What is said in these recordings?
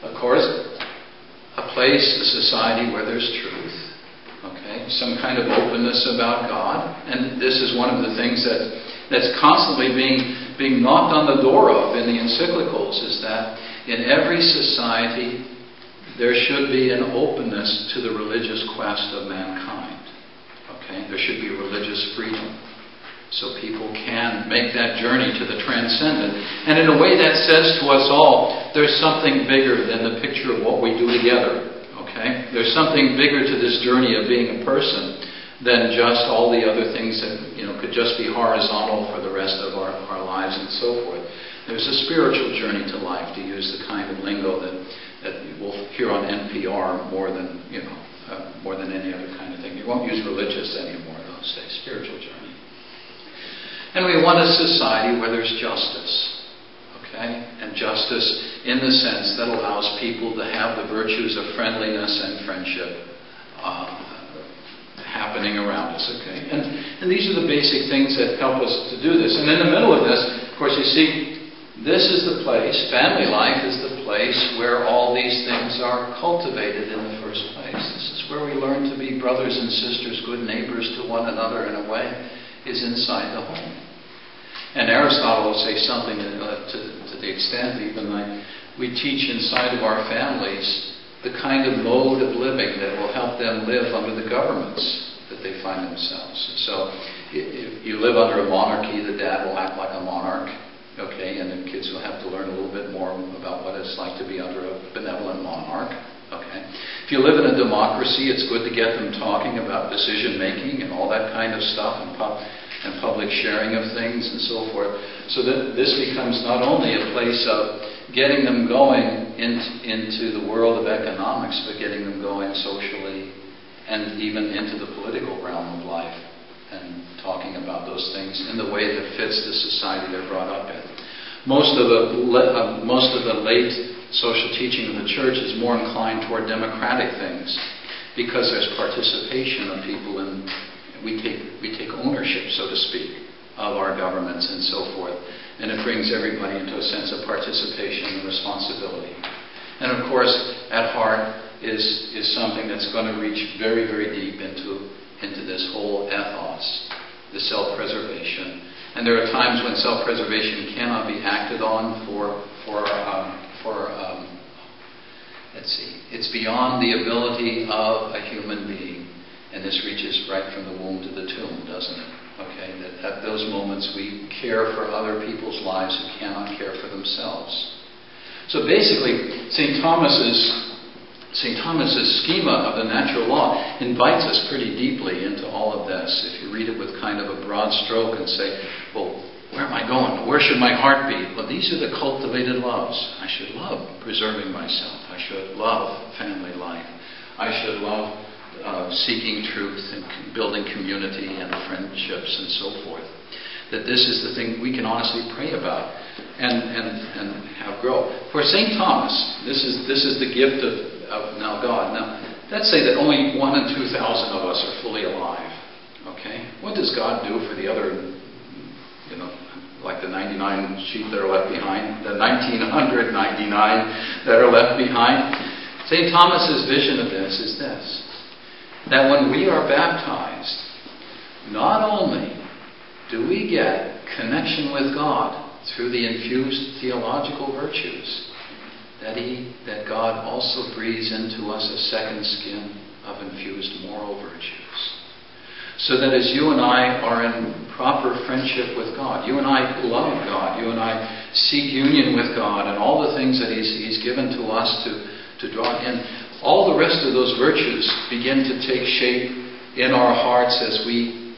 Of course, a place, a society where there's truth. Okay? Some kind of openness about God. And this is one of the things that's constantly being knocked on the door of in the encyclicals, is that in every society there should be an openness to the religious quest of mankind. Okay? There should be religious freedom, so people can make that journey to the transcendent. And in a way that says to us all, there's something bigger than the picture of what we do together. Okay? There's something bigger to this journey of being a person than just all the other things that could just be horizontal for the rest of our lives and so forth. There's a spiritual journey to life, to use the kind of lingo that we'll hear on NPR more than any other kind of thing. You won't use religious anymore those days. Spiritual journey. And we want a society where there's justice. Okay? And justice in the sense that allows people to have the virtues of friendliness and friendship happening around us. Okay? And these are the basic things that help us to do this. And in the middle of this, of course, you see, this is the place, family life is the place where all these things are cultivated in the first place. This is where we learn to be brothers and sisters, good neighbors to one another in a way, is inside the home. And Aristotle will say something to the extent even like we teach inside of our families the kind of mode of living that will help them live under the governments that they find themselves. So if you live under a monarchy, the dad will act like a monarch. Okay, and the kids will have to learn a little bit more about what it's like to be under a benevolent monarch. Okay, if you live in a democracy, it's good to get them talking about decision making and all that kind of stuff and public sharing of things and so forth. So that this becomes not only a place of getting them going into the world of economics, but getting them going socially and even into the political realm of life, and talking about those things in the way that fits the society they're brought up in. Most of the late social teaching of the church is more inclined toward democratic things, because there's participation of people, and we take ownership, so to speak, of our governments and so forth, and it brings everybody into a sense of participation and responsibility. And of course, at heart is something that's going to reach very, very deep into this whole ethos, the self-preservation. And there are times when self-preservation cannot be acted on it's beyond the ability of a human being. And this reaches right from the womb to the tomb, doesn't it? Okay, that at those moments we care for other people's lives who cannot care for themselves. So basically, St. Thomas's schema of the natural law invites us pretty deeply into all of this. If you read it with kind of a broad stroke and say, well, where am I going? Where should my heart be? Well, these are the cultivated loves. I should love preserving myself. I should love family life. I should love seeking truth and building community and friendships and so forth. That this is the thing we can honestly pray about and have grow. For St. Thomas, this is the gift of now God. Now, let's say that only 1 in 2,000 of us are fully alive. Okay? What does God do for the other, like the 99 sheep that are left behind, the 1,999 that are left behind? St. Thomas's vision of this is this, that when we are baptized, not only do we get connection with God through the infused theological virtues, that God also breathes into us a second skin of infused moral virtues. So that as you and I are in proper friendship with God, you and I love God, you and I seek union with God, and all the things that He's given to us to draw in, all the rest of those virtues begin to take shape in our hearts as we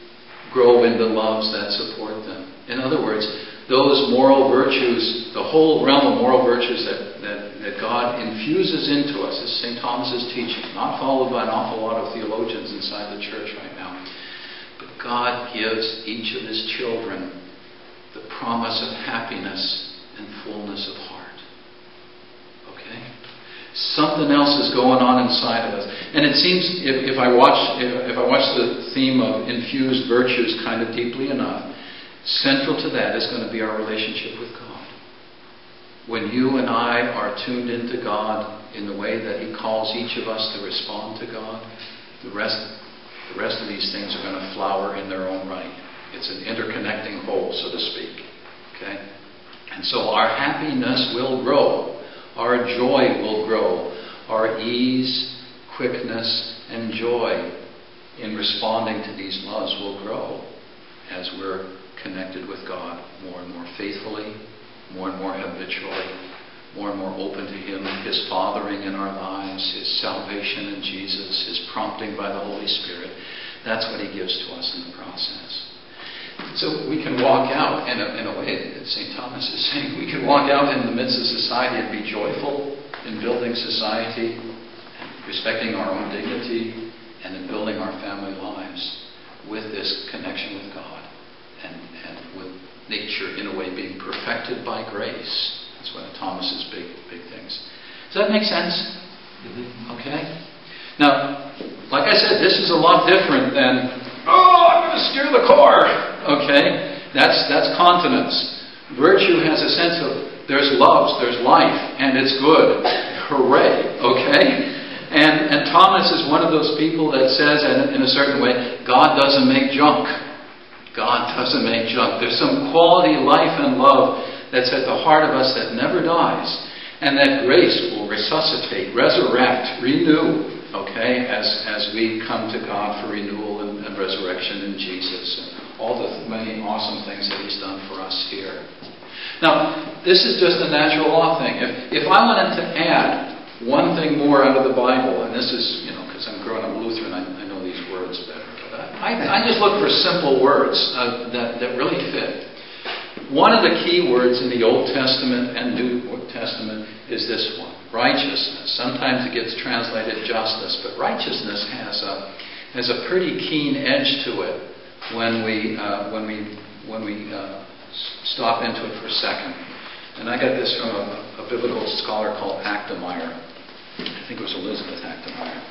grow in the loves that support them. In other words, those moral virtues, the whole realm of moral virtues that God infuses into us, is St. Thomas's teaching, not followed by an awful lot of theologians inside the church right now. But God gives each of His children the promise of happiness and fullness of heart. Okay? Something else is going on inside of us. And it seems, if I watch the theme of infused virtues kind of deeply enough, central to that is going to be our relationship with God. when you and I are tuned into God in the way that He calls each of us to respond to God, the rest of these things are going to flower in their own right. It's an interconnecting whole, so to speak. Okay? And so our happiness will grow. Our joy will grow. Our ease, quickness, and joy in responding to these loves will grow as we're connected with God more and more faithfully, more and more habitually, more and more open to Him, His fathering in our lives, His salvation in Jesus, His prompting by the Holy Spirit. That's what He gives to us in the process. So we can walk out, in a way, St. Thomas is saying, we can walk out in the midst of society and be joyful in building society, respecting our own dignity, and in building our family lives with this connection with God and with nature, in a way, being perfected by grace. That's one of Thomas's big things. Does that make sense? Mm-hmm. Okay? Now, like I said, this is a lot different than, I'm going to steer the car. Okay? That's continence. Virtue has a sense of there's love, there's life, and it's good. Hooray. Okay? And Thomas is one of those people that says, in a certain way, God doesn't make junk. God doesn't make junk. There's some quality life and love that's at the heart of us that never dies. And that grace will resuscitate, resurrect, renew, okay, as we come to God for renewal and resurrection in Jesus. And all the many awesome things that He's done for us here. Now, this is just a natural law thing. If I wanted to add one thing more out of the Bible, and this is, because I'm growing up Lutheran, I know these words better. I just look for simple words that really fit. One of the key words in the Old Testament and New Testament is this one, righteousness. Sometimes it gets translated justice, but righteousness has a pretty keen edge to it when we stop into it for a second. And I got this from a biblical scholar called Achtemeyer. I think it was Elizabeth Achtemeyer.